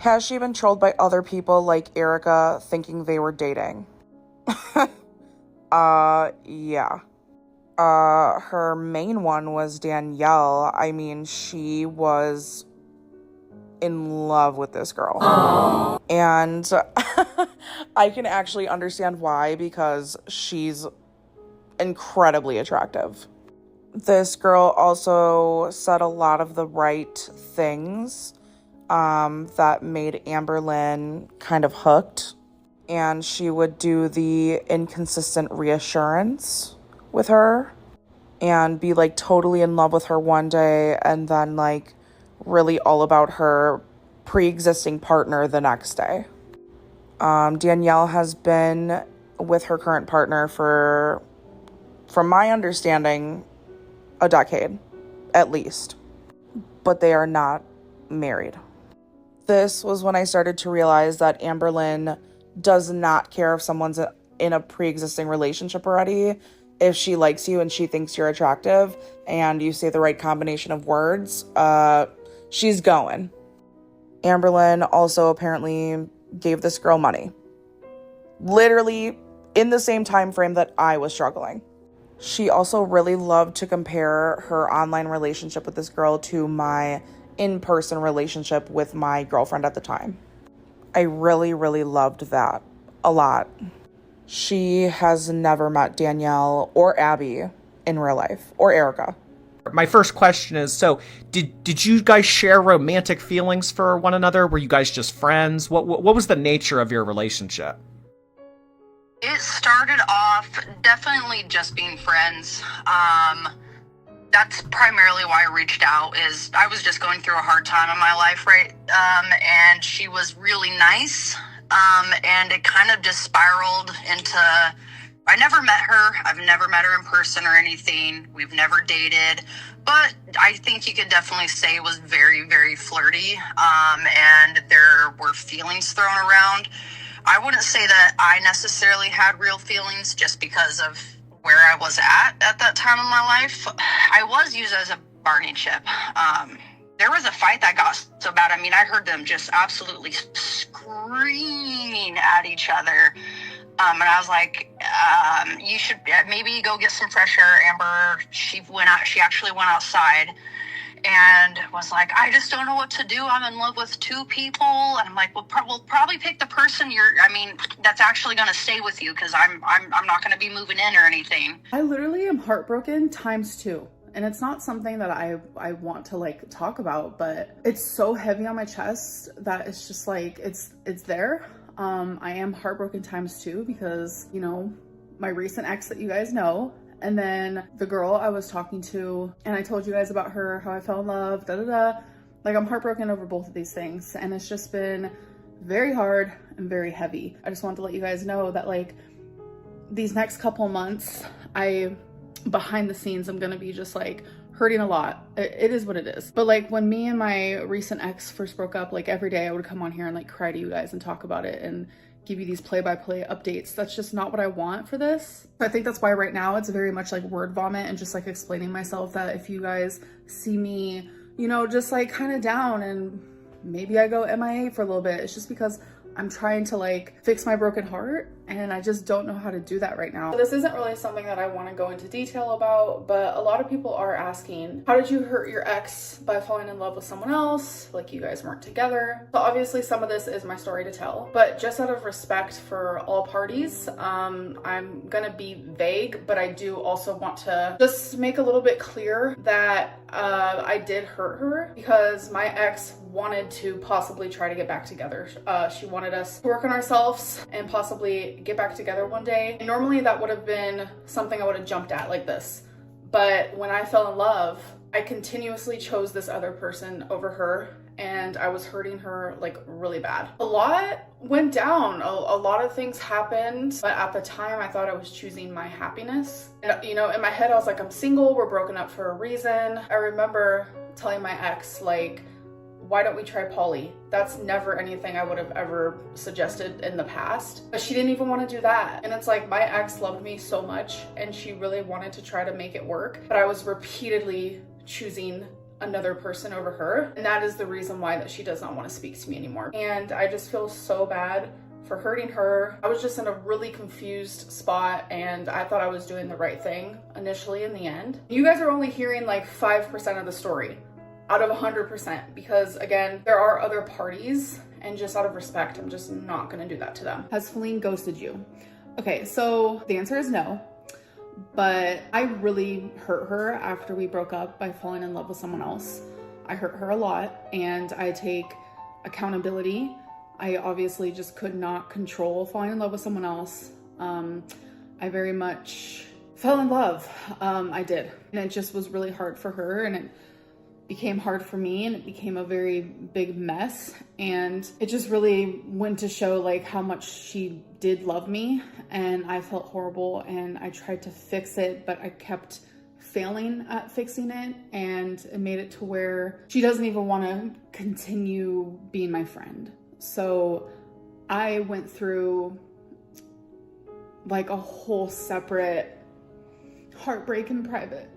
Has she been trolled by other people like Erica thinking they were dating? Yeah. Her main one was Danielle. I mean, she was in love with this girl. Aww. And I can actually understand why, because she's incredibly attractive. This girl also said a lot of the right things that made Amberlynn kind of hooked. And she would do the inconsistent reassurance with her and be like totally in love with her one day and then like really all about her pre-existing partner the next day. Danielle has been with her current partner for, from my understanding, a decade at least, but they are not married. This was when I started to realize that Amberlynn does not care if someone's in a pre-existing relationship already. If she likes you and she thinks you're attractive and you say the right combination of words, she's going. Amberlynn also apparently gave this girl money. Literally in the same time frame that I was struggling. She also really loved to compare her online relationship with this girl to my in-person relationship with my girlfriend at the time. I really, really loved that a lot. She has never met Danielle or Abby in real life, or Erica. My first question is, so did you guys share romantic feelings for one another? Were you guys just friends? What was the nature of your relationship? It started off definitely just being friends. That's primarily why I reached out, is I was just going through a hard time in my life, right? And she was really nice. And it kind of just spiraled into, I never met her. I've never met her in person or anything. We've never dated, but I think you could definitely say it was very, very flirty. And there were feelings thrown around. I wouldn't say that I necessarily had real feelings just because of where I was at that time in my life. I was used as a bargaining chip. There was a fight that got so bad. I mean, I heard them just absolutely screaming at each other. And I was like, you should maybe go get some fresh air, Amber. She actually went outside and was like, I just don't know what to do. I'm in love with two people. And I'm like, well, we'll probably pick the person that's actually going to stay with you, because I'm not going to be moving in or anything. I literally am heartbroken ×2. And it's not something that I want to like talk about, but it's so heavy on my chest that it's just like, it's there. I am heartbroken ×2 because, you know, my recent ex that you guys know, and then the girl I was talking to, and I told you guys about her, how I fell in love, Like, I'm heartbroken over both of these things, and it's just been very hard and very heavy. I just wanted to let you guys know that, like, these next couple months, behind the scenes, I'm gonna be just like hurting a lot. It is what it is. But like when me and my recent ex first broke up, like every day I would come on here and like cry to you guys and talk about it and give you these play-by-play updates. That's just not what I want for this. I think that's why right now it's very much like word vomit and just like explaining myself, that if you guys see me, you know, just like kind of down and maybe I go MIA for a little bit, it's just because I'm trying to like fix my broken heart, and I just don't know how to do that right now. This isn't really something that I want to go into detail about, but a lot of people are asking, how did you hurt your ex by falling in love with someone else? Like, you guys weren't together. So obviously some of this is my story to tell, but just out of respect for all parties, I'm gonna be vague, but I do also want to just make a little bit clear that I did hurt her, because my ex wanted to possibly try to get back together. She wanted us to work on ourselves and possibly get back together one day. And normally that would have been something I would have jumped at like this. But when I fell in love, I continuously chose this other person over her, and I was hurting her like really bad. A lot went down, a lot of things happened, but at the time I thought I was choosing my happiness. And you know, in my head I was like, I'm single, we're broken up for a reason. I remember telling my ex, like, why don't we try poly? That's never anything I would have ever suggested in the past. But she didn't even want to do that. And it's like, my ex loved me so much and she really wanted to try to make it work. But I was repeatedly choosing another person over her. And that is the reason why that she does not want to speak to me anymore. And I just feel so bad for hurting her. I was just in a really confused spot and I thought I was doing the right thing initially in the end. You guys are only hearing like 5% of the story out of 100% because again, there are other parties and just out of respect, I'm just not gonna do that to them. Has Feline ghosted you? Okay, so the answer is no, but I really hurt her after we broke up by falling in love with someone else. I hurt her a lot and I take accountability. I obviously just could not control falling in love with someone else. I very much fell in love. I did. And it just was really hard for her and it became hard for me and it became a very big mess. And it just really went to show like how much she did love me and I felt horrible and I tried to fix it, but I kept failing at fixing it and it made it to where she doesn't even want to continue being my friend. So I went through like a whole separate heartbreak in private.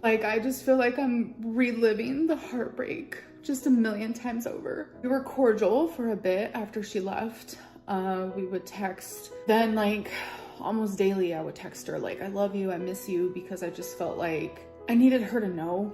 Like I just feel like I'm reliving the heartbreak just a million times over. We were cordial for a bit after she left. We would text. Then like almost daily I would text her like, I love you, I miss you, because I just felt like I needed her to know.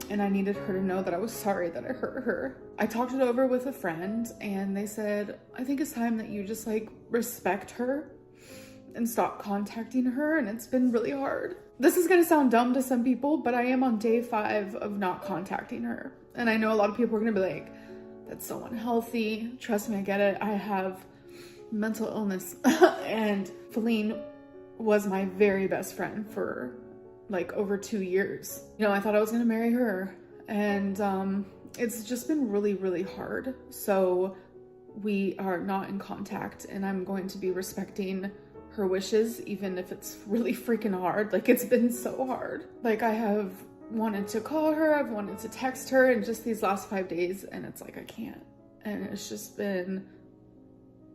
And I needed her to know that I was sorry that I hurt her. I talked it over with a friend and they said, I think it's time that you just like respect her and stop contacting her. And it's been really hard. This is gonna sound dumb to some people, but I am on day 5 of not contacting her. And I know a lot of people are gonna be like, that's so unhealthy. Trust me, I get it. I have mental illness. And Feline was my very best friend for like over 2 years. You know, I thought I was gonna marry her and it's just been really, really hard. So we are not in contact and I'm going to be respecting her wishes, even if it's really freaking hard. Like it's been so hard. Like I have wanted to call her, I've wanted to text her in just these last 5 days and it's like I can't. And it's just been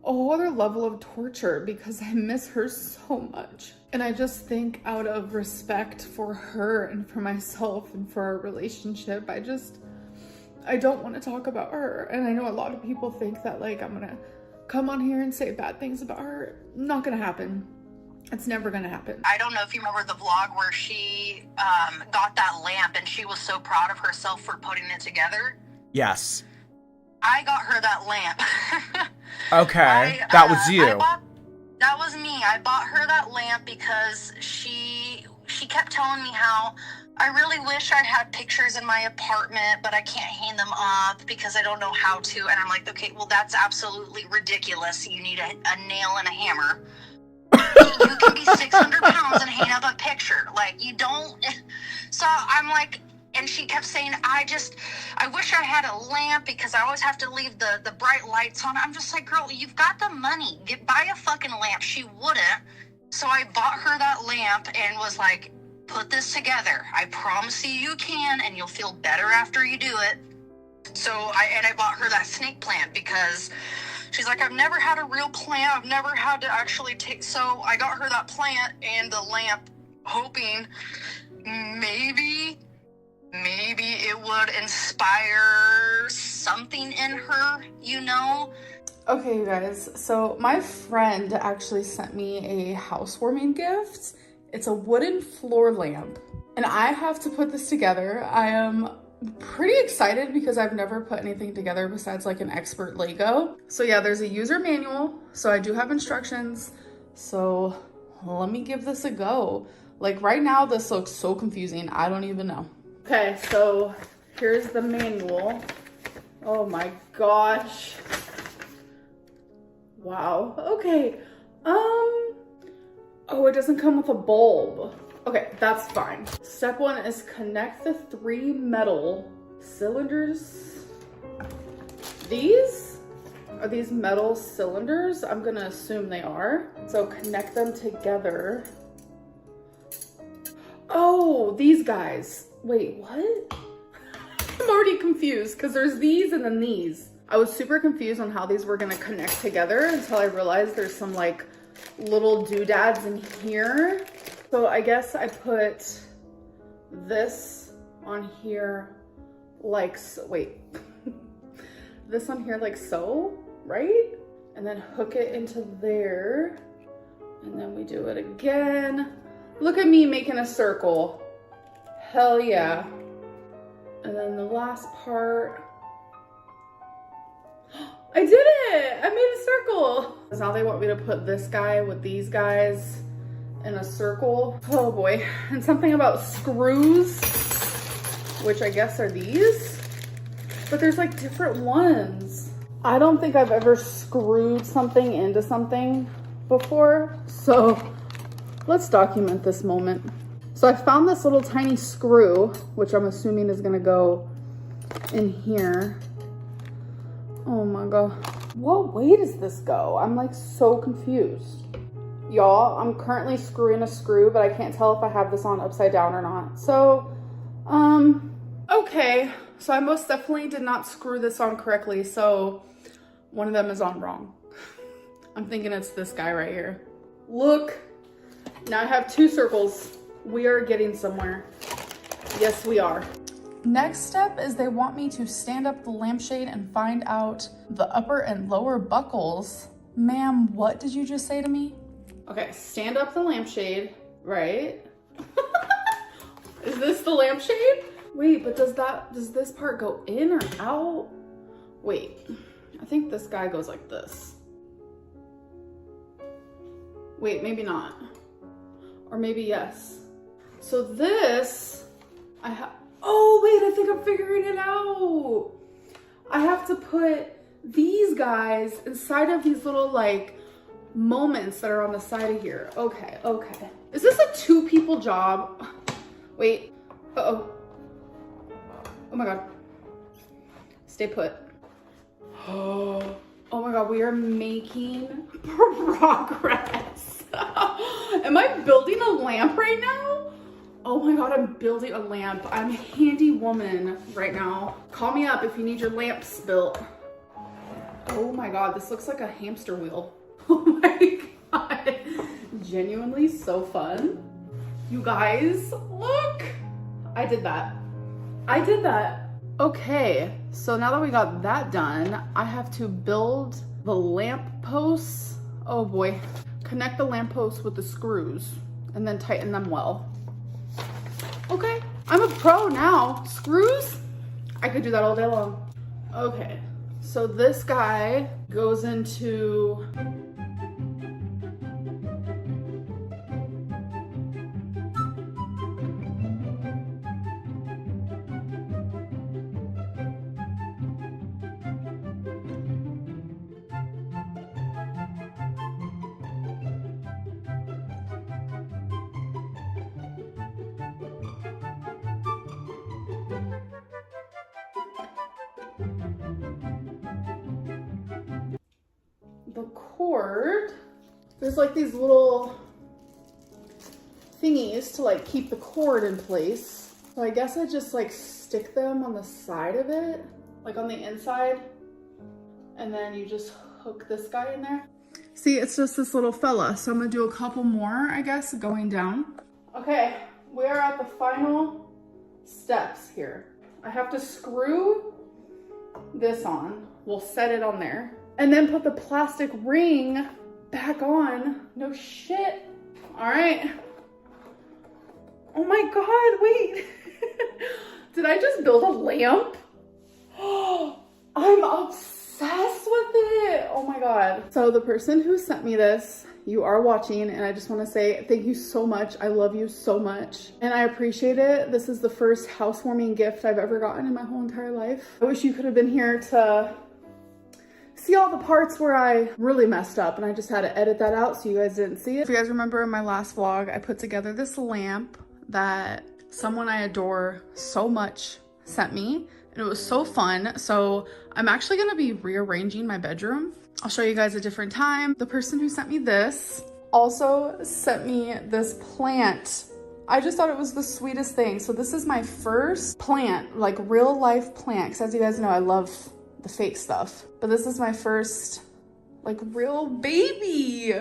a whole other level of torture because I miss her so much. And I just think out of respect for her and for myself and for our relationship, I don't want to talk about her. And I know a lot of people think that like I'm gonna come on here and say bad things about her. Not gonna happen. It's never gonna happen. I don't know if you remember the vlog where she got that lamp and she was so proud of herself for putting it together. Yes. I got her that lamp. Okay, that was you. That was me. I bought her that lamp because she kept telling me how I really wish I had pictures in my apartment, but I can't hang them up because I don't know how to. And I'm like, okay, well, that's absolutely ridiculous. You need a nail and a hammer. You can be 600 pounds and hang up a picture. Like, you don't. So I'm like, and she kept saying, I wish I had a lamp because I always have to leave the bright lights on. I'm just like, girl, you've got the money. Buy a fucking lamp. She wouldn't. So I bought her that lamp and was like, put this together. I promise you can, and you'll feel better after you do it. So I bought her that snake plant because she's like, I've never had a real plant. I've never had to actually take. So I got her that plant and the lamp, hoping maybe it would inspire something in her, you know? Okay, you guys, so my friend actually sent me a housewarming gift. It's a wooden floor lamp, and I have to put this together. I am pretty excited because I've never put anything together besides like an expert Lego. So yeah, there's a user manual, so I do have instructions. So let me give this a go. Like right now, this looks so confusing. I don't even know. Okay, so here's the manual. Oh my gosh. Wow. Okay. Oh, it doesn't come with a bulb. Okay, that's fine. Step 1 is connect the 3 metal cylinders. Are these metal cylinders? I'm gonna assume they are. So connect them together. Oh, these guys. Wait, what? I'm already confused because there's these and then these. I was super confused on how these were gonna connect together until I realized there's some like little doodads in here. So I guess I put this on here like, wait, this on here like so, right? And then hook it into there. And then we do it again. Look at me making a circle. Hell yeah. And then the last part. I did it! I made a circle. Now they want me to put this guy with these guys in a circle. Oh boy. And something about screws, which I guess are these. But there's like different ones. I don't think I've ever screwed something into something before. So let's document this moment. So I found this little tiny screw, which I'm assuming is gonna go in here. Oh my God. What way does this go? I'm like so confused. Y'all, I'm currently screwing a screw, but I can't tell if I have this on upside down or not. So, okay. So I most definitely did not screw this on correctly. So one of them is on wrong. I'm thinking it's this guy right here. Look, now I have 2 circles. We are getting somewhere. Yes, we are. Next step is they want me to stand up the lampshade and find out the upper and lower buckles. Ma'am, what did you just say to me? Okay, stand up the lampshade, right? Is this the lampshade? Wait, but does this part go in or out? Wait, I think this guy goes like this. Wait, maybe not. Or maybe yes. So this, oh wait, I think I'm figuring it out. I have to put these guys inside of these little like moments that are on the side of here. Okay, okay. Is this a 2 people job? Wait, uh-oh. Oh my God. Stay put. Oh my God, we are making progress. Am I building a lamp right now? Oh my God, I'm building a lamp. I'm a handy woman right now. Call me up if you need your lamps built. Oh my God, this looks like a hamster wheel. Oh my God. Genuinely so fun. You guys, look. I did that. I did that. Okay, so now that we got that done, I have to build the lamp posts. Oh boy. Connect the lamp posts with the screws and then tighten them well. Okay, I'm a pro now. Screws? I could do that all day long. Okay, so this guy goes into the cord. There's like these little thingies to like keep the cord in place. So I guess I just like stick them on the side of it, like on the inside. And then you just hook this guy in there. See, it's just this little fella. So I'm gonna do a couple more, I guess, going down. Okay, we are at the final steps here. I have to screw this on. We'll set it on there. And then put the plastic ring back on. No shit. All right. Oh my God, wait. Did I just build a lamp? Oh, I'm obsessed with it. Oh my God. So the person who sent me this, you are watching, and I just want to say thank you so much. I love you so much and I appreciate it. This is the first housewarming gift I've ever gotten in my whole entire life. I wish you could have been here to see all the parts where I really messed up and I just had to edit that out so you guys didn't see it. If you guys remember in my last vlog, I put together this lamp that someone I adore so much sent me, and it was so fun. So I'm actually gonna be rearranging my bedroom. I'll show you guys a different time. The person who sent me this also sent me this plant. I just thought it was the sweetest thing. So this is my first plant, like real life plant, because as you guys know, I love the fake stuff, but this is my first like real baby.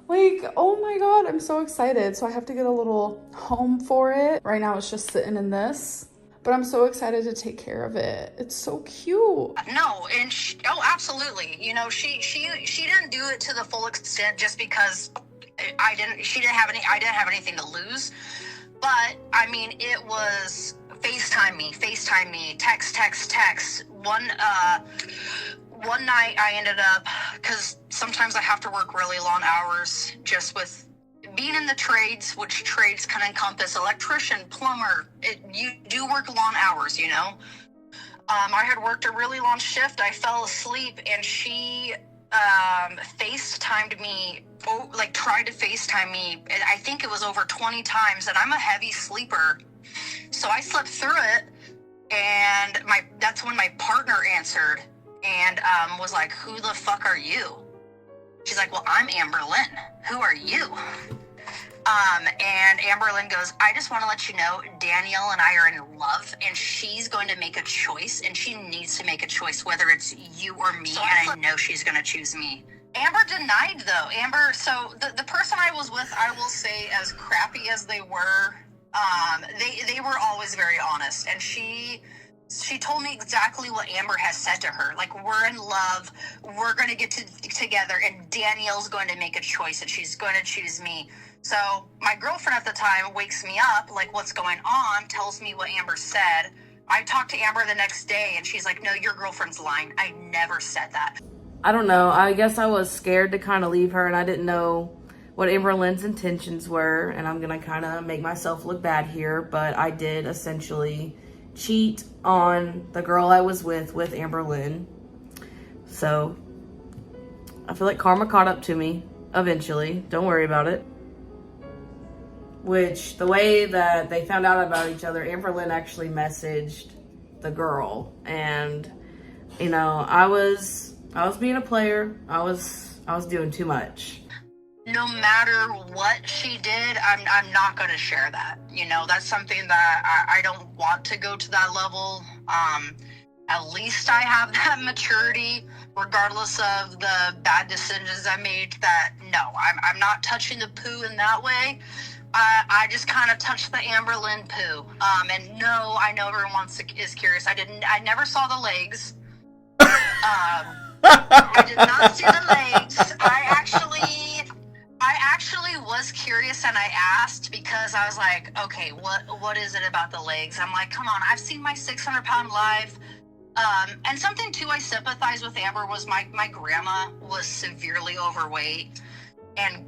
Like, oh my God, I'm so excited. So I have to get a little home for it. Right now it's just sitting in this, but I'm so excited to take care of it. It's so cute. No, and oh, absolutely. You know, she didn't do it to the full extent just because I didn't have anything to lose. But I mean, it was FaceTime me, text. One night I ended up, because sometimes I have to work really long hours just with being in the trades, which trades can encompass electrician, plumber. You do work long hours, you know. I had worked a really long shift. I fell asleep, and she FaceTimed me, tried to FaceTime me. I think it was over 20 times, and I'm a heavy sleeper. So I slept through it, and that's when my partner answered and was like, "Who the fuck are you?" She's like, "Well, I'm Amberlynn. Who are you?" And Amberlynn goes, "I just want to let you know, Danielle and I are in love, and she's going to make a choice, and she needs to make a choice, whether it's you or me, and I know she's going to choose me." Amber denied, though. So the person I was with, I will say, as crappy as they were, they were always very honest, and she told me exactly what Amber has said to her. Like, we're in love, we're going to get together, and Danielle's going to make a choice, and she's going to choose me. So my girlfriend at the time wakes me up, like, what's going on, tells me what Amber said. I talked to Amber the next day, and she's like, "No, your girlfriend's lying. I never said that." I don't know. I guess I was scared to kind of leave her, and I didn't know what Amberlynn's intentions were, and I'm going to kind of make myself look bad here, but I did essentially cheat on the girl I was with Amberlynn. So I feel like karma caught up to me eventually. Don't worry about it. Which, the way that they found out about each other, Amberlynn actually messaged the girl, and you know, I was being a player. I was doing too much. No matter what she did, I'm not going to share that. You know, that's something that I don't want to go to that level. At least I have that maturity, regardless of the bad decisions I made, that no, I'm not touching the poo in that way. I just kind of touched the Amberlynn poo. And no, I know everyone is curious. I never saw the legs. I did not see the legs. I actually was curious, and I asked, because I was like, okay, what is it about the legs? I'm like, come on, I've seen my 600-pound live. And something too I sympathize with Amber was my grandma was severely overweight and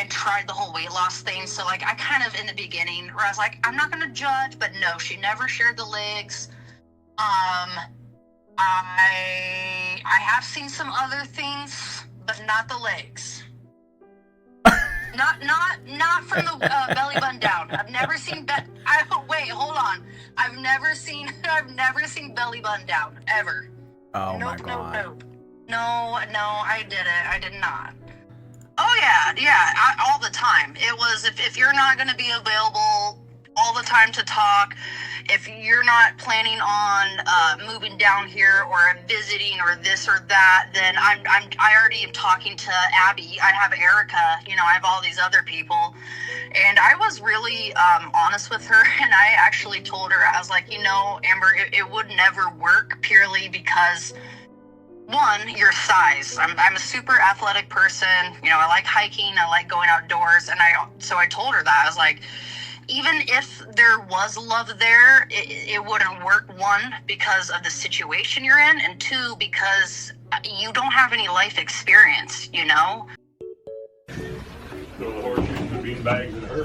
tried the whole weight loss thing. So like, I kind of, in the beginning, where I was like, I'm not going to judge, but no, she never shared the legs. I have seen some other things, but not the legs. Not from the belly button down. I've never seen wait, hold on. I've never seen belly button down ever. Oh nope, my God. Nope. No, I did not. Oh yeah, all the time. It was, if you're not going to be available all the time to talk, if you're not planning on moving down here or visiting or this or that, then I already am talking to Abby. I have Erica. You know, I have all these other people, and I was really honest with her. And I actually told her, I was like, you know, Amber, it would never work, purely because, one, your size. I'm a super athletic person. You know, I like hiking. I like going outdoors. And so I told her that. I was like, even if there was love there, it wouldn't work, one, because of the situation you're in, and two, because you don't have any life experience, you know? So the horseshoes and bean bags and her.